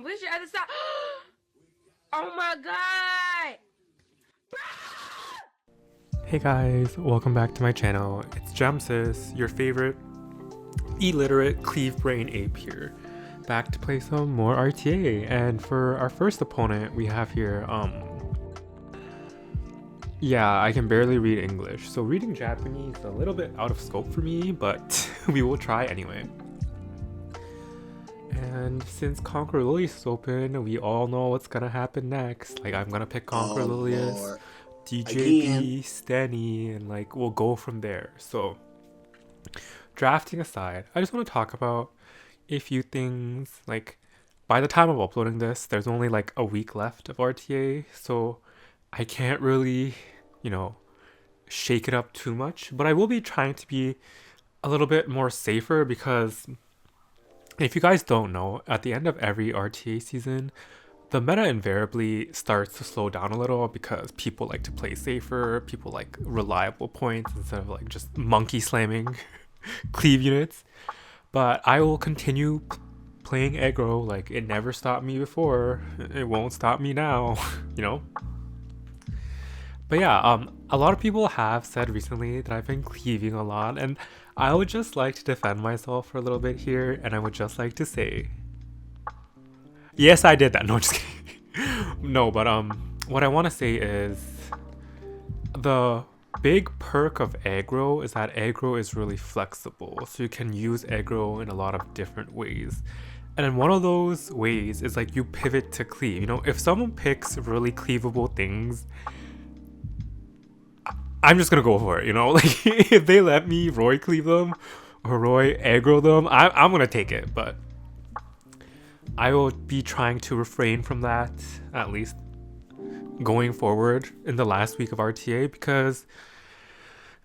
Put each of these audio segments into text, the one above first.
Where's your other side? Oh my god! Hey guys, welcome back to my channel. It's Jamsys, your favorite illiterate Cleave brain ape here, back to play some more RTA. And for our first opponent, we have here, yeah, I can barely read English, so reading Japanese is a little bit out of scope for me, but we will try anyway. And since Conquer Lilius is open, we all know what's gonna happen next. Like, I'm gonna pick Conquer Lilius, Lord. DJB, Stenny, and like we'll go from there. So, drafting aside, I just want to talk about a few things. Like, by the time of uploading this, there's only like a week left of RTA, so I can't really, shake it up too much. But I will be trying to be a little bit more safer because if you guys don't know, at the end of every RTA season, the meta invariably starts to slow down a little because people like to play safer, people like reliable points instead of like just monkey slamming cleave units. But I will continue playing aggro like it never stopped me before. It won't stop me now, you know? But yeah, a lot of people have said recently that I've been cleaving a lot, and I would just like to defend myself for a little bit here, and I would just like to say, yes, I did that. No, just kidding. No, but what I want to say is the big perk of aggro is that aggro is really flexible, so you can use aggro in a lot of different ways. And then one of those ways is like you pivot to cleave. You know, if someone picks really cleavable things, I'm just gonna go for it, you know? Like, if they let me Roy cleave them or Roy aggro them, I'm gonna take it, but I will be trying to refrain from that, at least going forward in the last week of RTA, because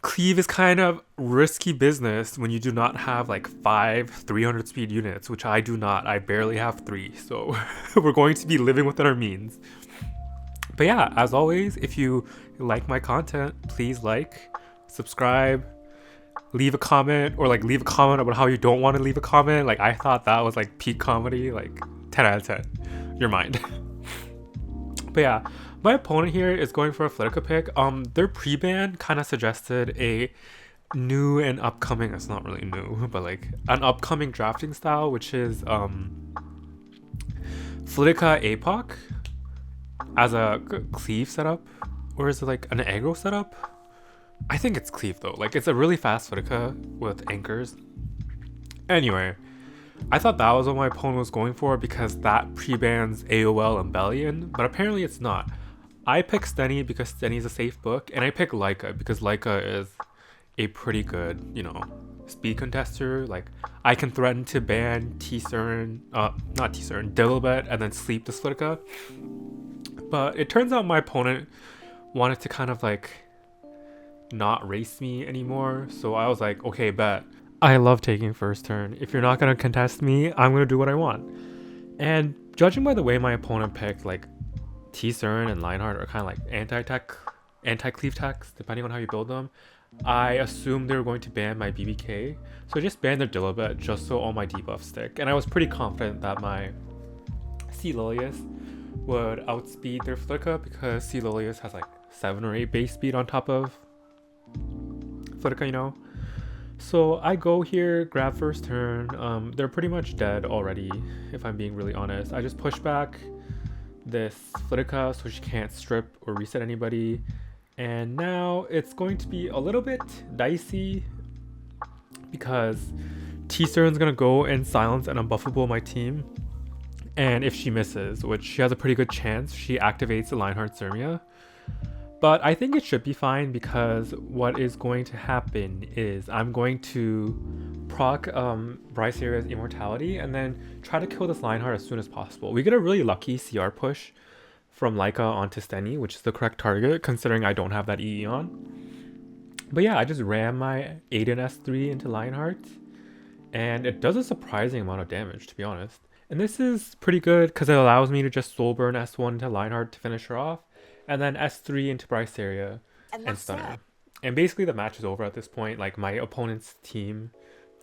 cleave is kind of risky business when you do not have like 5 300 speed units, which I do not. I barely have 3, so we're going to be living within our means. But yeah, as always, if you like my content, please like, subscribe, leave a comment, or like leave a comment about how you don't want to leave a comment. Like, I thought that was like peak comedy, like 10 out of 10. Your mind. But yeah, my opponent here is going for a Flitica pick. Their pre-ban kind of suggested a new and upcoming, it's not really new, but like an upcoming drafting style, which is Flitica APOC as a cleave setup, or is it like an aggro setup? I think it's cleave though. Like, it's a really fast Flitica with anchors. Anyway, I thought that was what my opponent was going for because that pre-bans AOL and Bellion, but apparently it's not. I picked Stenny because Stenny is a safe book, and I picked Laika because Laika is a pretty good, speed contester. Like, I can threaten to ban not T-Cern, Dilibet, and then sleep the Flitica. But it turns out my opponent wanted to kind of like not race me anymore, so I was like, okay, bet. I love taking first turn. If you're not gonna contest me, I'm gonna do what I want. And judging by the way my opponent picked, like T-Cern and Lionheart are kind of like anti-cleave techs, depending on how you build them. I assumed they were going to ban my BBK, so I just banned their Dilibet just so all my debuffs stick. And I was pretty confident that my C. Lilius would outspeed their Flitica because C. Lilius has like 7 or 8 base speed on top of Flitica, So I go here, grab first turn. They're pretty much dead already, if I'm being really honest. I just push back this Flitica so she can't strip or reset anybody. And now it's going to be a little bit dicey because T-Cern's gonna go and silence and unbuffable my team. And if she misses, which she has a pretty good chance, she activates the Lionheart Lermia. But I think it should be fine because what is going to happen is I'm going to proc Briseria's Immortality and then try to kill this Lionheart as soon as possible. We get a really lucky CR push from Laika onto Stenny, which is the correct target considering I don't have that EE on. But yeah, I just ram my Aiden S3 into Lionheart and it does a surprising amount of damage, to be honest. And this is pretty good because it allows me to just soul burn S1 into Lionheart to finish her off, and then S3 into Briseria and stun her. And basically the match is over at this point. Like, my opponent's team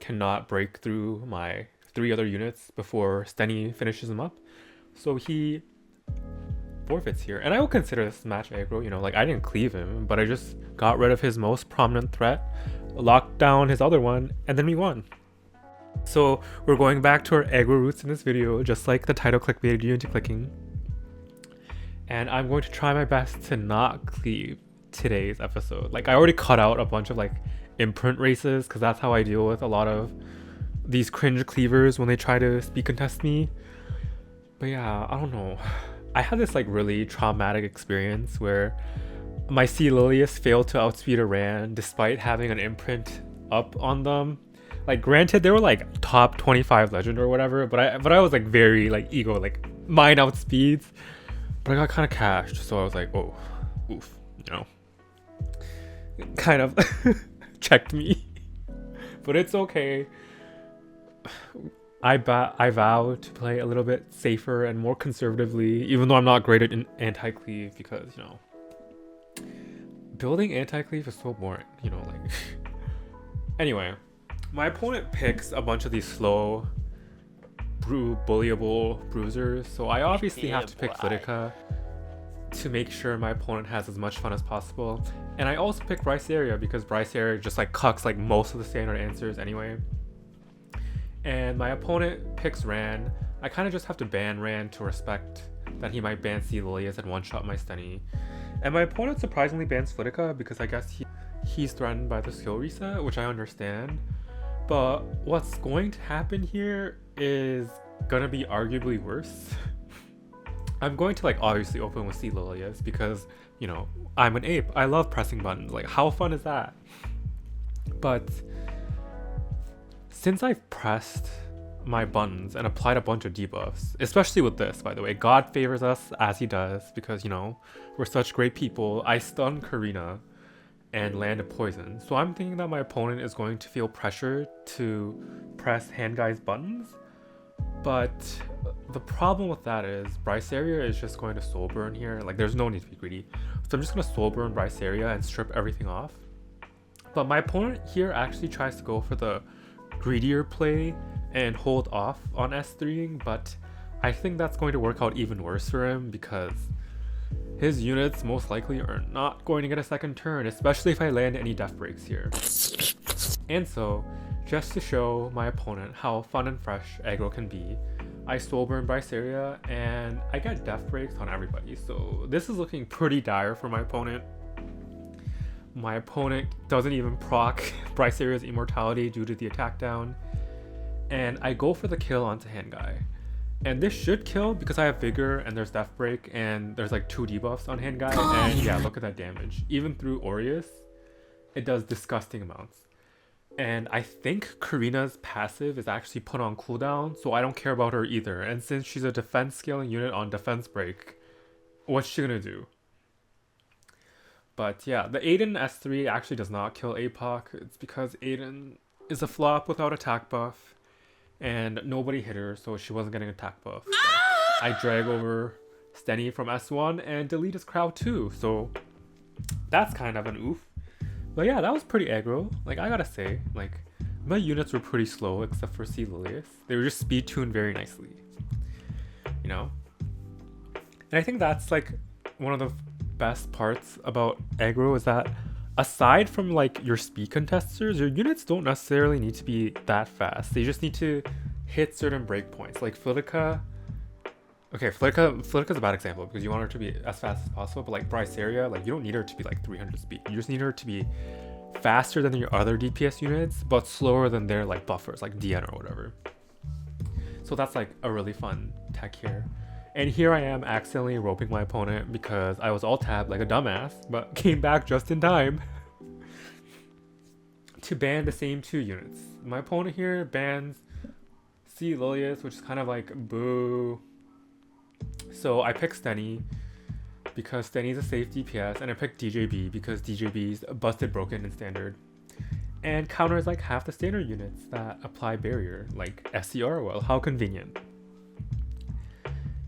cannot break through my 3 other units before Stenny finishes them up, So he forfeits here. And I would consider this match aggro, you know, like I didn't cleave him, but I just got rid of his most prominent threat, locked down his other one, and then we won. So we're going back to our aggro roots in this video, just like the title clickbaited you into clicking. And I'm going to try my best to not cleave today's episode. Like I already cut out a bunch of like imprint races because that's how I deal with a lot of these cringe cleavers when they try to speed contest me. But yeah, I don't know. I had this like really traumatic experience where my C Lilius failed to outspeed a Ran despite having an imprint up on them. Like granted they were like top 25 legend or whatever, but I was like very like ego, like mine outspeeds. But I got kind of cashed, so I was like, oh, oof, you know. Kind of checked me. But it's okay. I vow to play a little bit safer and more conservatively, even though I'm not great at anti-cleave, because, you know, building anti-cleave is so boring, you know, like. Anyway, my opponent picks a bunch of these slow, bullyable bruisers, so I obviously have to pick Flitica to make sure my opponent has as much fun as possible. And I also pick Briseria because Briseria just like cucks like most of the standard answers anyway. And my opponent picks Ran. I kind of just have to ban Ran to respect that he might ban C Lilius and one-shot my Stunny. And my opponent surprisingly bans Flitica because I guess he's threatened by the skill reset, which I understand. But what's going to happen here is gonna be arguably worse. I'm going to like obviously open with C Lilius because, you know, I'm an ape. I love pressing buttons. Like how fun is that? But since I've pressed my buttons and applied a bunch of debuffs, especially with this, by the way, God favors us as he does because, you know, we're such great people. I stun Karina and land a poison. So I'm thinking that my opponent is going to feel pressure to press Handguy's buttons. But the problem with that is Briseria is just going to soul burn here. Like there's no need to be greedy. So I'm just going to soul burn Briseria and strip everything off. But my opponent here actually tries to go for the greedier play and hold off on S3ing, but I think that's going to work out even worse for him because his units most likely are not going to get a second turn, especially if I land any death breaks here. And so, just to show my opponent how fun and fresh aggro can be, I soul burn Briseria and I get death breaks on everybody. So this is looking pretty dire for my opponent. My opponent doesn't even proc Briseria's immortality due to the attack down. And I go for the kill onto Handguy. And this should kill because I have Vigor and there's Death Break and there's like 2 debuffs on Handguy. And yeah, look at that damage. Even through Aureus, it does disgusting amounts. And I think Karina's passive is actually put on cooldown, so I don't care about her either. And since she's a defense scaling unit on Defense Break, what's she gonna do? But yeah, the Aiden S3 actually does not kill APOC. It's because Aiden is a flop without attack buff. And nobody hit her, so she wasn't getting attack buff. I drag over Stenny from S1 and delete his crowd too. So that's kind of an oof. But yeah, that was pretty aggro. Like I gotta say, like my units were pretty slow except for C Lilius. They were just speed tuned very nicely. You know? And I think that's like one of the best parts about aggro is that aside from like your speed contesters, your units don't necessarily need to be that fast. They just need to hit certain breakpoints. Like Flitica. Okay, Flitica's a bad example because you want her to be as fast as possible, but like Briseria, like you don't need her to be like 300 speed. You just need her to be faster than your other DPS units, but slower than their like buffers, like DN or whatever. So that's like a really fun tech here. And here I am accidentally roping my opponent because I was alt-tabbed like a dumbass, but came back just in time to ban the same 2 units. My opponent here bans C Lilius, which is kind of like boo. So I pick Stenny because Stenny's a safe DPS, and I pick DJB because DJB's busted broken in standard. And counters like half the standard units that apply barrier, like SCR. Well, how convenient.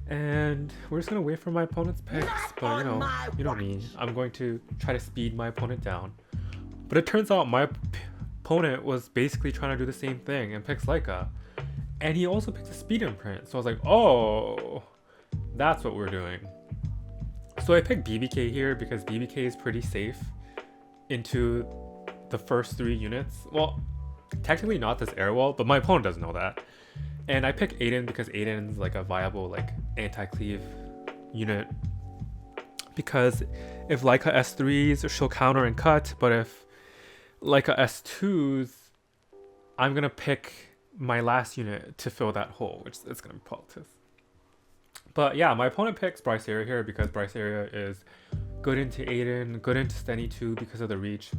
And we're just gonna wait for my opponent's picks, but you know me, I'm going to try to speed my opponent down. But it turns out my opponent was basically trying to do the same thing and picks Leica. And he also picked a speed imprint, so I was like, oh, that's what we're doing. So I picked BBK here because BBK is pretty safe into the first 3 units. Well, technically not this air wall, but my opponent doesn't know that. And I picked Aiden because Aiden's like a viable like anti-cleave unit. Because if Leica S3s, she'll counter and cut, but if Leica S2s, I'm gonna pick my last unit to fill that hole, which is gonna be Politis. But yeah, my opponent picks Briseria here because Briseria is good into Aiden, good into Stenny too because of the reach.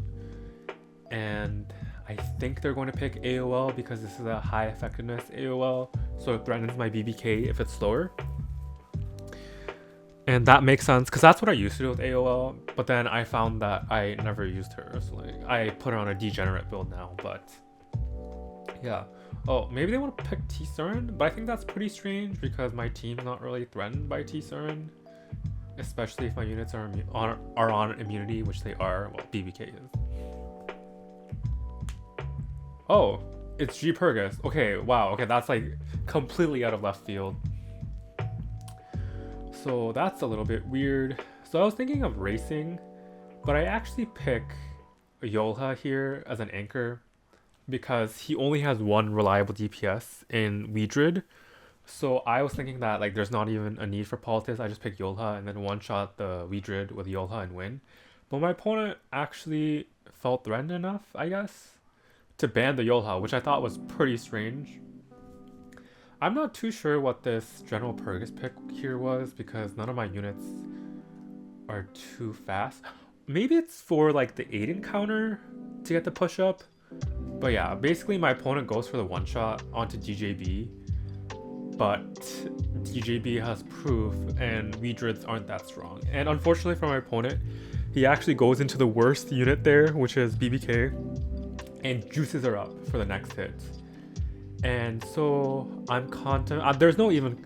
And I think they're going to pick AOL because this is a high effectiveness AOL, so it threatens my BBK if it's slower. And that makes sense because that's what I used to do with AOL, but then I found that I never used her, so like I put her on a degenerate build now. But yeah, oh, maybe they want to pick T-Surin, but I think that's pretty strange because my team's not really threatened by T-Surin, especially if my units are on immunity, which they are. Well, BBK is. Oh, it's G Purgus. Okay, wow. Okay, that's like completely out of left field. So that's a little bit weird. So I was thinking of racing, but I actually pick Yolha here as an anchor because he only has 1 reliable DPS in Weedrid. So I was thinking that like there's not even a need for Politis. I just pick Yolha and then one-shot the Weedrid with Yolha and win. But my opponent actually felt threatened enough, I guess, to ban the Yolha, which I thought was pretty strange. I'm not too sure what this General Purgus pick here was because none of my units are too fast. Maybe it's for like the Aiden counter to get the push up. But yeah, basically my opponent goes for the one shot onto DJB. But DJB has proof and Weedrids aren't that strong. And unfortunately for my opponent, he actually goes into the worst unit there, which is BBK, and juices her up for the next hit. And so I'm there's no even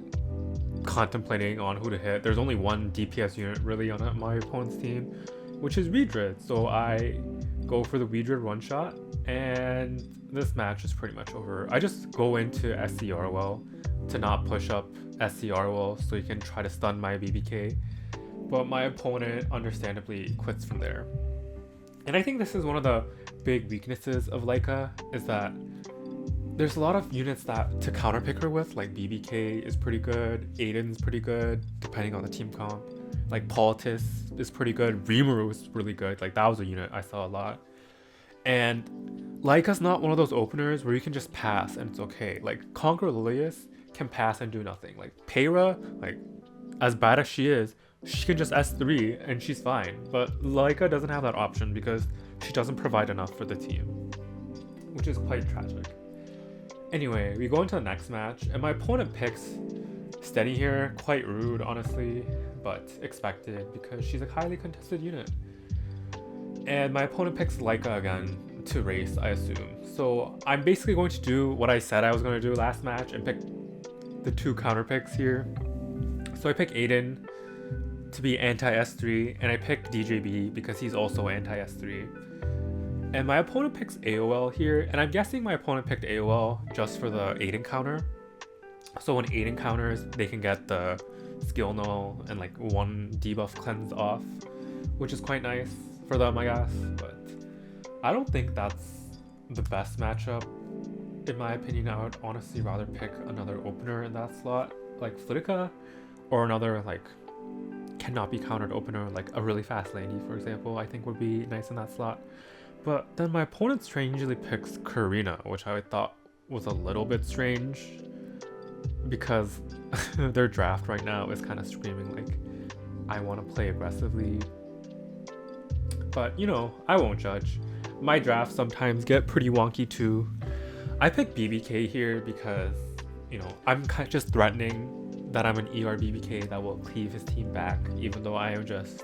contemplating on who to hit. There's only 1 DPS unit really on my opponent's team, which is Weedrid. So I go for the Weedrid one shot, and this match is pretty much over. I just go into SCR well to not push up SCR well so you can try to stun my BBK. But my opponent understandably quits from there. And I think this is one of the big weaknesses of Leica, is that there's a lot of units that to counterpick her with, like BBK is pretty good, Aiden's pretty good, depending on the team comp. Like Politis is pretty good, Rimuru is really good, like that was a unit I saw a lot. And Leica's not one of those openers where you can just pass and it's okay. Like Conqueror Lilius can pass and do nothing. Like Peyra, like as bad as she is, she can just S3 and she's fine. But Leica doesn't have that option because she doesn't provide enough for the team, which is quite tragic. Anyway, we go into the next match, and my opponent picks Steady here. Quite rude, honestly, but expected because she's a highly contested unit. And my opponent picks Leica again to race, I assume. So I'm basically going to do what I said I was going to do last match and pick the 2 counter picks here. So I pick Aiden to be anti-S3, and I pick DJB because he's also anti-S3. And my opponent picks AOL here, and I'm guessing my opponent picked AOL just for the Aiden counter. So when Aiden counters, they can get the skill null and like 1 debuff cleanse off, which is quite nice for them, I guess. But I don't think that's the best matchup. In my opinion, I would honestly rather pick another opener in that slot, like Flitica, or another like cannot be countered opener, like a really fast Laney, for example, I think would be nice in that slot. But then my opponent strangely picks Karina, which I thought was a little bit strange because their draft right now is kind of screaming like, I want to play aggressively. But, you know, I won't judge. My drafts sometimes get pretty wonky too. I picked BBK here because, you know, I'm kind of just threatening that I'm an ER BBK that will cleave his team back, even though I am just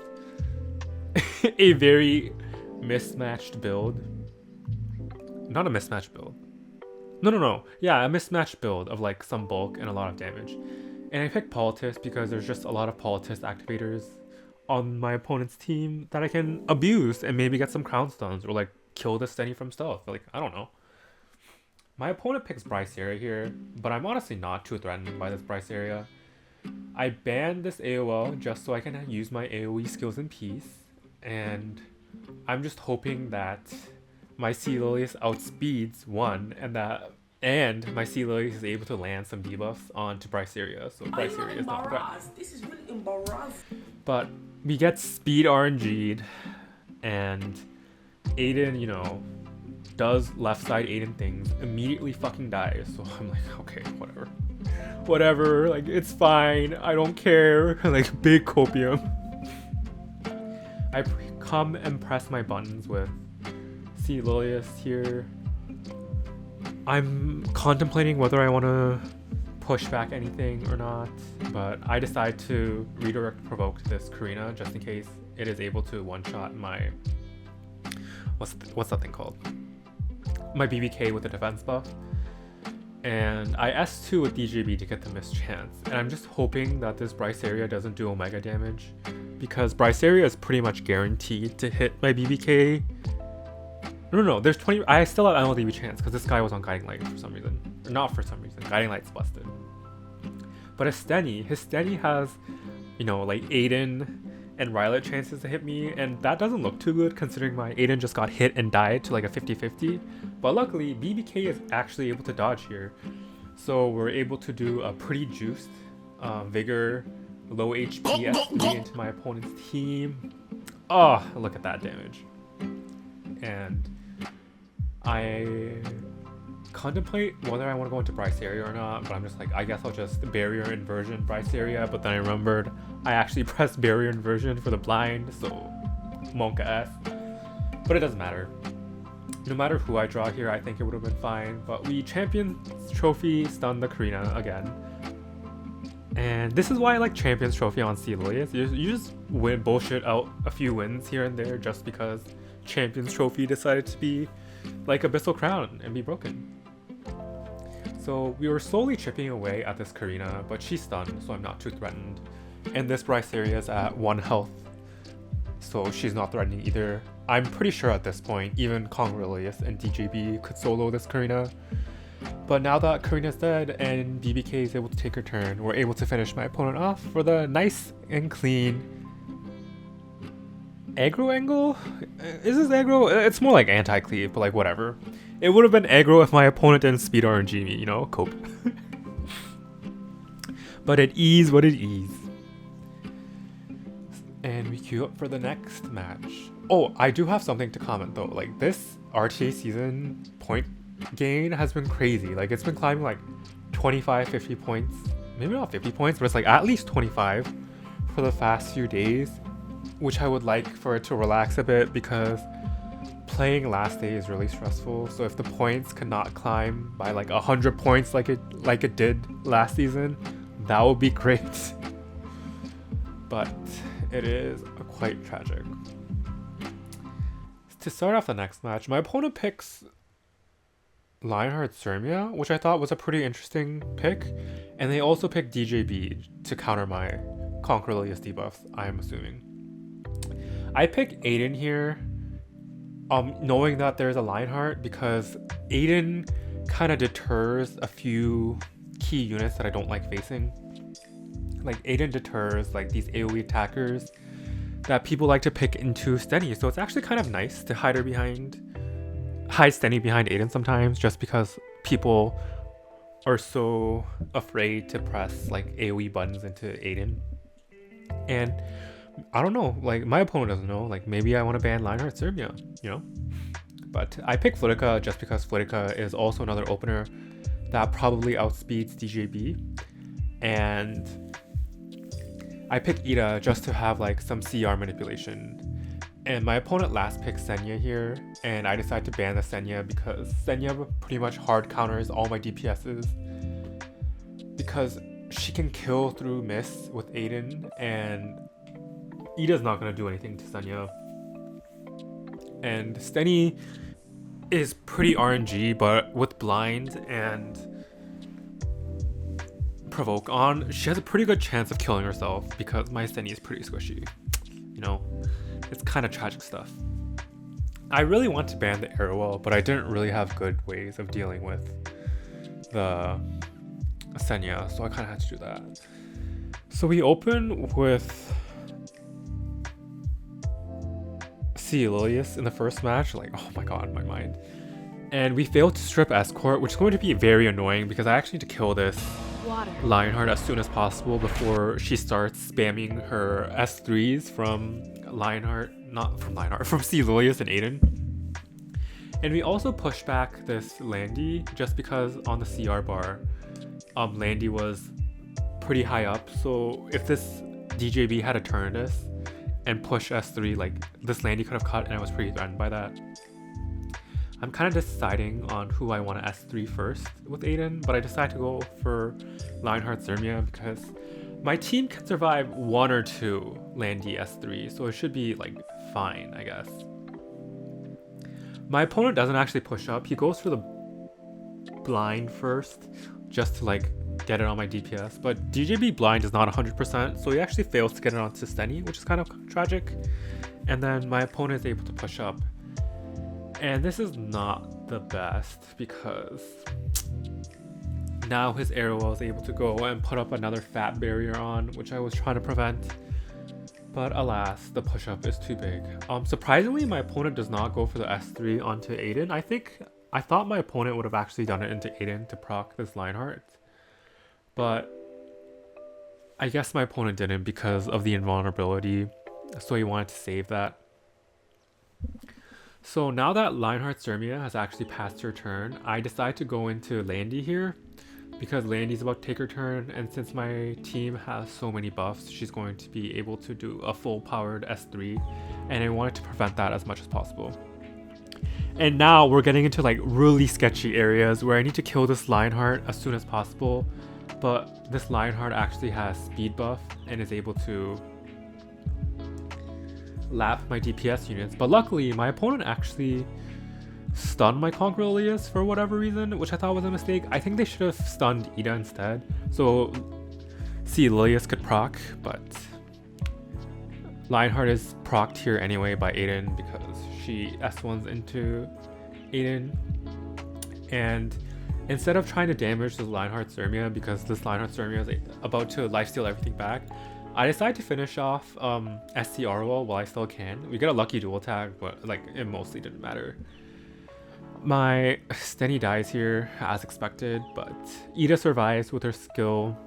a very mismatched build. Not a mismatched build. No. Yeah, a mismatched build of like some bulk and a lot of damage. And I picked Politis because there's just a lot of Politis activators on my opponent's team that I can abuse and maybe get some crown stones or like kill the Stenny from stealth. Like, I don't know. My opponent picks Briseria here, but I'm honestly not too threatened by this Briseria I banned this AOL just so I can use my AoE skills in peace, and I'm just hoping that my Sea Lilius outspeeds 1 and my Sea Lilius is able to land some debuffs onto Briseria, so Briseria is not threatened. This is really embarrassing. But we get speed RNG'd, and Aiden, you know, does left side Aiden things, immediately fucking dies. So I'm like, okay, whatever, like it's fine, I don't care. Like big copium. I come and press my buttons with Sea Lilius here. I'm contemplating whether I want to push back anything or not, but I decide to redirect provoke this Karina just in case it is able to one-shot my what's that thing called? My BBK with the defense buff. And I S2 with DJB to get the mischance. And I'm just hoping that this Briseria doesn't do Omega damage, because Briseria is pretty much guaranteed to hit my BBK. No, there's 20. I still have MLDB chance because this guy was on Guiding Light for some reason. Or not for some reason. Guiding Light's busted. But his Stenny has, you know, like Aiden and Rylet chances to hit me, and that doesn't look too good considering my Aiden just got hit and died to like a 50-50. But luckily, BBK is actually able to dodge here. So we're able to do a pretty juiced Vigor, low HP SP into my opponent's team. Oh, look at that damage. And I contemplate whether I want to go into Briseria or not, but I'm just like, I guess I'll just barrier inversion Briseria, but then I remembered I actually pressed barrier inversion for the blind, so Monka S. But it doesn't matter. No matter who I draw here, I think it would have been fine, but we Champions Trophy stun the Karina again. And this is why I like Champions Trophy on Sea Lilius. You just win bullshit out a few wins here and there just because Champions Trophy decided to be like Abyssal Crown and be broken. So we were slowly chipping away at this Karina, but she's stunned, so I'm not too threatened. And this Briseria is at 1 health, so she's not threatening either. I'm pretty sure at this point, even Kongrelius and DJB could solo this Karina. But now that Karina's dead and BBK is able to take her turn, we're able to finish my opponent off for the nice and clean aggro angle? Is this aggro? It's more like anti-cleave, but like whatever. It would have been aggro if my opponent didn't speed RNG me, you know, cope. But it is what it is. And we queue up for the next match. Oh, I do have something to comment though. Like this RTA season point gain has been crazy. Like it's been climbing like 25, 50 points. Maybe not 50 points, but it's like at least 25 for the past few days, which I would like for it to relax a bit because playing last day is really stressful. So if the points cannot climb by like 100 points like it did last season, that would be great. But it is quite tragic. To start off the next match, my opponent picks Lionheart's Lermia, which I thought was a pretty interesting pick, and they also picked DJB to counter my Kongrelius debuffs, I'm assuming. I picked Aiden here, knowing that there's a Lionheart, because Aiden kind of deters a few key units that I don't like facing. Like Aiden deters like these AoE attackers that people like to pick into Stenny, so it's actually kind of nice to hide Stenny behind Aiden sometimes, just because people are so afraid to press like AoE buttons into Aiden. And I don't know, like my opponent doesn't know, like maybe I want to ban Lionheart's Lermia, you know? But I picked Flitica just because Flitica is also another opener that probably outspeeds DJB. And I picked Ida just to have like some CR manipulation. And my opponent last picked Senya here, and I decided to ban the Senya because Senya pretty much hard counters all my DPSs because she can kill through miss with Aiden, and Ida's not going to do anything to Senya. And Stenny is pretty RNG, but with blind and provoke on, she has a pretty good chance of killing herself because my Stenny is pretty squishy, you know? It's kind of tragic stuff. I really want to ban the Arrowwell, but I didn't really have good ways of dealing with the Senya, so I kind of had to do that. So we open with Lilius in the first match. Like, oh my god, my mind. And we failed to strip Escort, which is going to be very annoying because I actually need to kill this Lionheart as soon as possible before she starts spamming her S3s from from C Lilius and Aiden. And we also pushed back this Landy just because on the CR bar, Landy was pretty high up. So if this DJB had to turn this and push S3, like this Landy could have cut, and I was pretty threatened by that. I'm kind of deciding on who I want to S3 first with Aiden, but I decided to go for Lionheart Lermia because my team can survive 1 or 2 Landy S3, so it should be like fine, I guess. My opponent doesn't actually push up. He goes for the blind first just to like get it on my DPS, but DJB blind is not 100%, so he actually fails to get it onto Steny, which is kind of tragic. And then my opponent is able to push up. And this is not the best because now his arrow is able to go and put up another fat barrier on, which I was trying to prevent. But alas, the push-up is too big. Surprisingly, my opponent does not go for the S3 onto Aiden. I thought my opponent would have actually done it into Aiden to proc this Lionheart. But I guess my opponent didn't because of the invulnerability. So he wanted to save that. So now that Lionheart Lermia has actually passed her turn, I decide to go into Landy here because Landy's about to take her turn, and since my team has so many buffs, she's going to be able to do a full powered S3, and I wanted to prevent that as much as possible. And now we're getting into like really sketchy areas where I need to kill this Lionheart as soon as possible, but this Lionheart actually has speed buff and is able to lap my DPS units, but luckily my opponent actually stunned my Conqueror Elias for whatever reason, which I thought was a mistake. I think they should have stunned Ida instead, so C Elias could proc, but Lionheart is procced here anyway by Aiden because she S1s into Aiden, and instead of trying to damage this Lionheart Lermia because this Lionheart Lermia is about to lifesteal everything back, I decided to finish off SCR while I still can. We get a lucky dual tag, but like it mostly didn't matter. My Steny dies here as expected, but Ida survives with her skill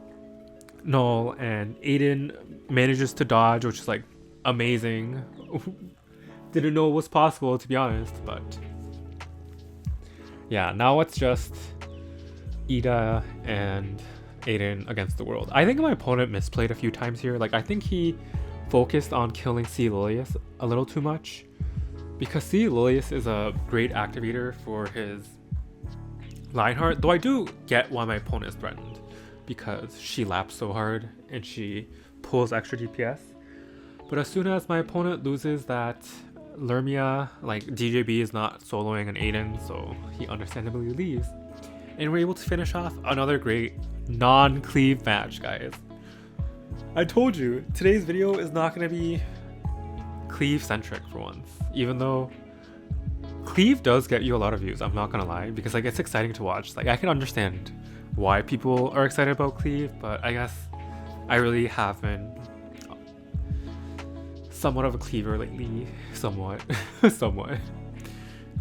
null, and Aiden manages to dodge, which is like amazing. Didn't know it was possible, to be honest, but yeah, now it's just Ida and Aiden against the world. I think my opponent misplayed a few times here. Like I think he focused on killing C Lilius a little too much because C Lilius is a great activator for his Lionheart, though I do get why my opponent is threatened because she laps so hard and she pulls extra DPS. But as soon as my opponent loses that Lermia, like DJB is not soloing an Aiden, so he understandably leaves. And we're able to finish off another great non-Cleave match, guys. I told you, today's video is not going to be Cleave-centric for once. Even though Cleave does get you a lot of views, I'm not going to lie, because like it's exciting to watch. Like I can understand why people are excited about Cleave, but I guess I really have been somewhat of a Cleaver lately. Somewhat. Somewhat.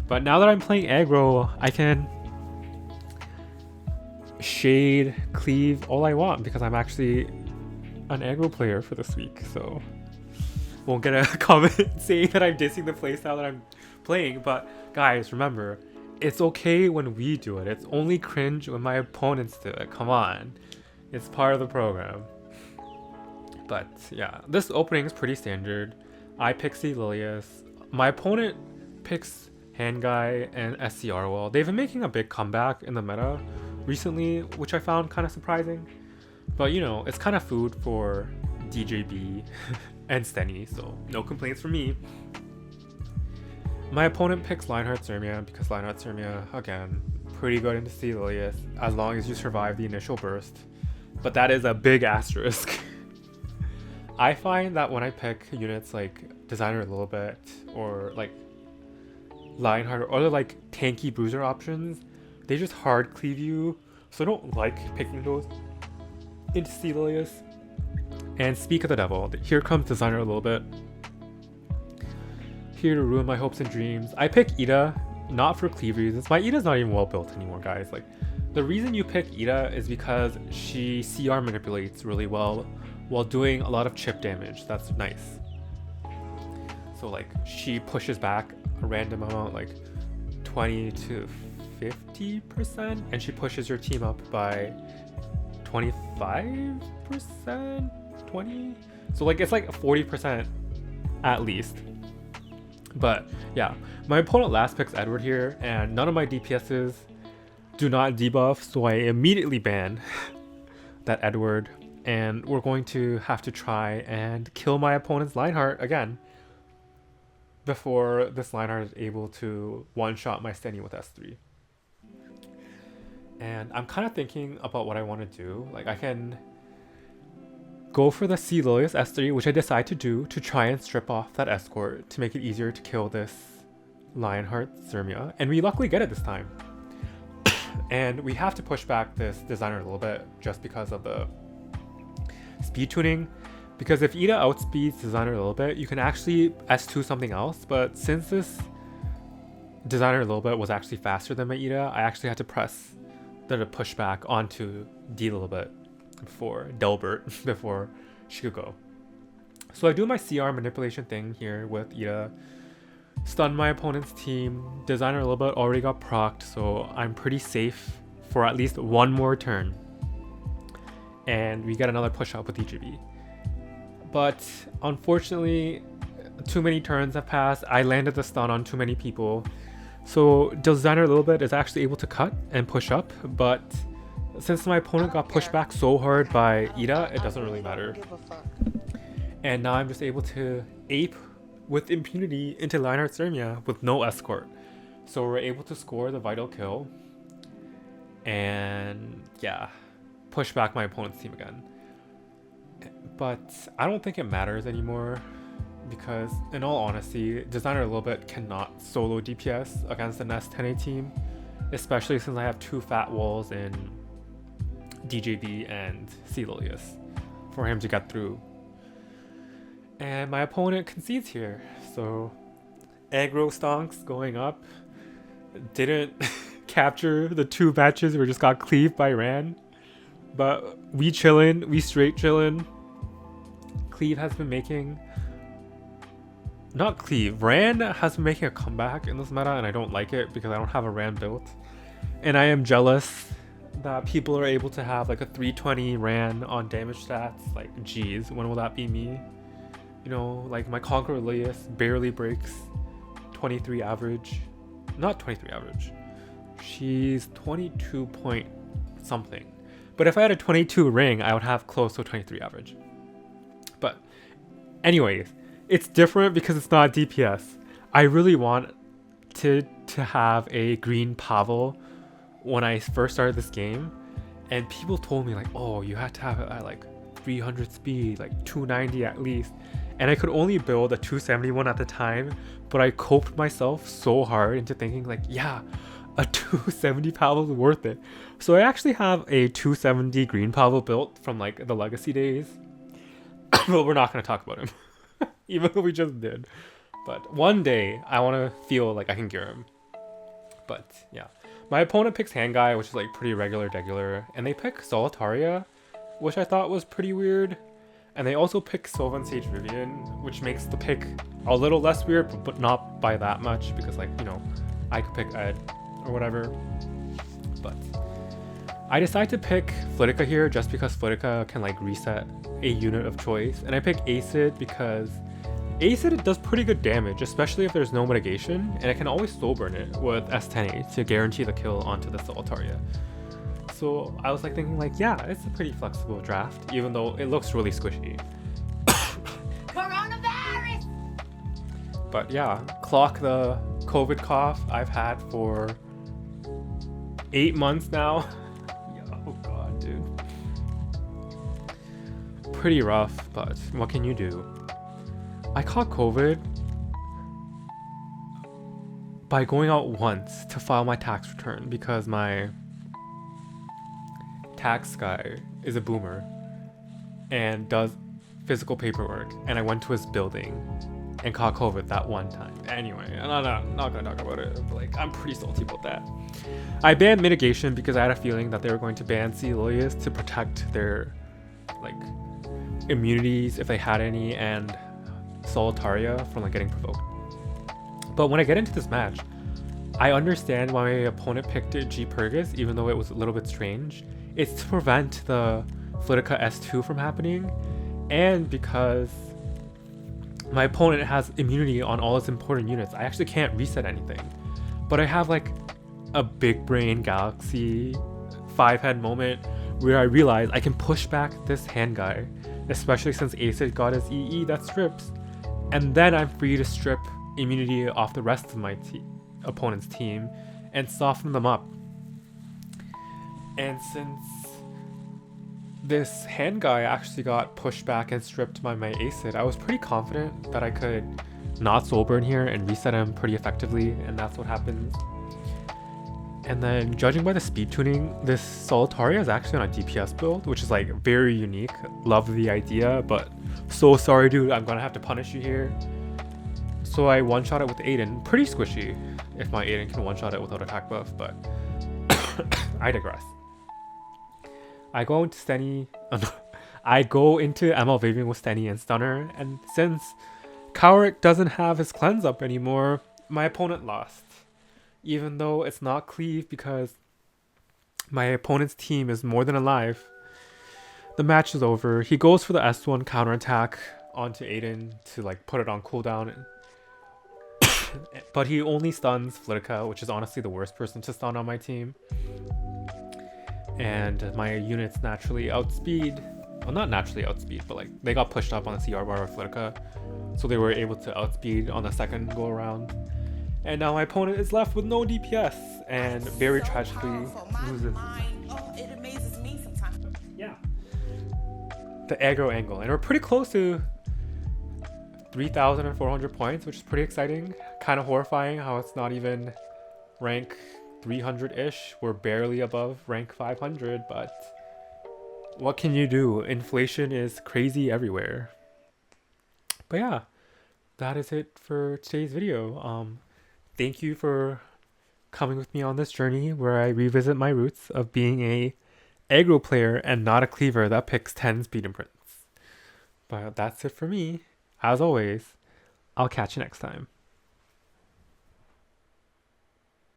But now that I'm playing Aggro, I can shade Cleave all I want because I'm actually an Aggro player for this week, so won't get a comment saying that I'm dissing the playstyle that I'm playing. But guys, remember, it's okay when we do it. It's only cringe when my opponents do it. Come on, it's part of the program. But yeah, this opening is pretty standard. I pick C Lilius. My opponent picks Hand Guy and SCR Wall. They've been making a big comeback in the meta recently, which I found kind of surprising. But you know, it's kind of food for DJB and Steny, so no complaints from me. My opponent picks Lionheart Lermia because Lionheart Lermia, again, pretty good into C Lilius as long as you survive the initial burst. But that is a big asterisk. I find that when I pick units like Designer a little bit, or like Lionheart, or other like tanky bruiser options, they just hard cleave you, so I don't like picking those into C Lilius. And speak of the devil, here comes designer a little bit. Here to ruin my hopes and dreams. I pick Ida, not for Cleave reasons. My Ida's not even well built anymore, guys. Like, the reason you pick Ida is because she CR manipulates really well while doing a lot of chip damage. That's nice. So like, she pushes back a random amount, like 20 to 50%, and she pushes your team up by 25%, 20. So like, it's like 40% at least. But yeah, my opponent last picks Edward here, and none of my DPSs do not debuff, so I immediately ban that Edward, and we're going to have to try and kill my opponent's Lionheart again before this Lionheart is able to one-shot my Stenny with S3. And I'm kind of thinking about what I want to do. Like, I can go for the C Lilius S3, which I decide to do to try and strip off that escort to make it easier to kill this Lionheart Lermia, and we luckily get it this time. And we have to push back this designer a little bit just because of the speed tuning, because if Ida outspeeds designer a little bit, you can actually S2 something else, but since this designer a little bit was actually faster than my Ida, I actually had to press the pushback onto D a little bit before Delbert before she could go. So I do my CR manipulation thing here with Ida, stun my opponent's team, designer a little bit already got procced, so I'm pretty safe for at least one more turn, and we get another push up with EGB. But unfortunately, too many turns have passed. I landed the stun on too many people, so designer a little bit is actually able to cut and push up, but since my opponent got pushed back so hard by Ida, it doesn't really matter. And now I'm just able to ape with impunity into Lionheart Lermia with no escort. So we're able to score the vital kill. And yeah, push back my opponent's team again. But I don't think it matters anymore, because in all honesty, designer a little bit cannot solo DPS against an S10A team, especially since I have two fat walls in DJB and C Lilius for him to get through. And my opponent concedes here, so aggro stonks going up. Didn't capture the two matches where just got cleaved by Ran, but we chillin', we straight chillin'. Cleave has been making, not Cleave, Ran has been making a comeback in this meta, and I don't like it because I don't have a Ran built, and I am jealous that people are able to have like a 320 Ran on damage stats. Like, geez, when will that be me? You know, like my Conqueror Lilius barely breaks 23 average. Not 23 average. She's 22 point something. But if I had a 22 ring, I would have close to 23 average. But anyways, it's different because it's not DPS. I really wanted to have a green Pavel when I first started this game, and people told me like, oh, you had to have it at like 300 speed, like 290 at least, and I could only build a 271 at the time, but I coped myself so hard into thinking like, yeah, a 270 Pavel is worth it. So I actually have a 270 green Pavel built from like the legacy days. Well, we're not going to talk about him, even though we just did, but one day I want to feel like I can gear him. But yeah, my opponent picks Handguy, which is like pretty regular, and they pick Solitaria, which I thought was pretty weird. And they also pick Sylvan Sage Vivian, which makes the pick a little less weird, but not by that much, because like, you know, I could pick Ed or whatever. But I decided to pick Flitica here just because Flitica can like reset a unit of choice. And I pick Acid because Acid does pretty good damage, especially if there's no mitigation, and I can always slow burn it with S10A to guarantee the kill onto the Solitaria. So I was like thinking like, yeah, it's a pretty flexible draft, even though it looks really squishy. Coronavirus! But yeah, clock the COVID cough I've had for 8 months now. Yeah, oh god, dude. Pretty rough, but what can you do? I caught COVID by going out once to file my tax return because my tax guy is a boomer and does physical paperwork, and I went to his building and caught COVID that one time. Anyway, I'm not gonna talk about it. But like, I'm pretty salty about that. I banned mitigation because I had a feeling that they were going to ban Celius to protect their like immunities if they had any, and Solitaria from like getting provoked. But when I get into this match, I understand why my opponent picked G Purgus, even though it was a little bit strange. It's to prevent the Flitica S2 from happening, and because my opponent has immunity on all its important units, I actually can't reset anything. But I have like a big brain galaxy 5-head moment where I realize I can push back this hand guy, especially since Acid got his EE that strips, and then I'm free to strip immunity off the rest of my opponent's team and soften them up. And since this hand guy actually got pushed back and stripped by my Acid, I was pretty confident that I could not soul burn here and reset him pretty effectively, and that's what happens. And then judging by the speed tuning, this Solitaria is actually on a DPS build, which is like very unique. Love the idea, but so sorry dude, I'm gonna have to punish you here. So I one-shot it with Aiden. Pretty squishy if my Aiden can one-shot it without attack buff, but I digress. I go into Stenny, I go into ML Vaving with Stenny and Stunner, and since Cowrick doesn't have his cleanse up anymore, my opponent lost. Even though it's not Cleave because my opponent's team is more than alive. The match is over. He goes for the S1 counterattack onto Aiden to like put it on cooldown. But he only stuns Flitica, which is honestly the worst person to stun on my team. And my units naturally outspeed. Well, not naturally outspeed, but like they got pushed up on the CR bar with Flitica. So they were able to outspeed on the second go around. And now my opponent is left with no DPS and very tragically loses. Yeah. The aggro angle. And we're pretty close to 3,400 points, which is pretty exciting. Kind of horrifying how it's not even rank 300-ish. We're barely above rank 500, but what can you do? Inflation is crazy everywhere. But yeah, that is it for today's video. Thank you for coming with me on this journey where I revisit my roots of being a aggro player and not a cleaver that picks 10 speed imprints. But that's it for me. As always, I'll catch you next time.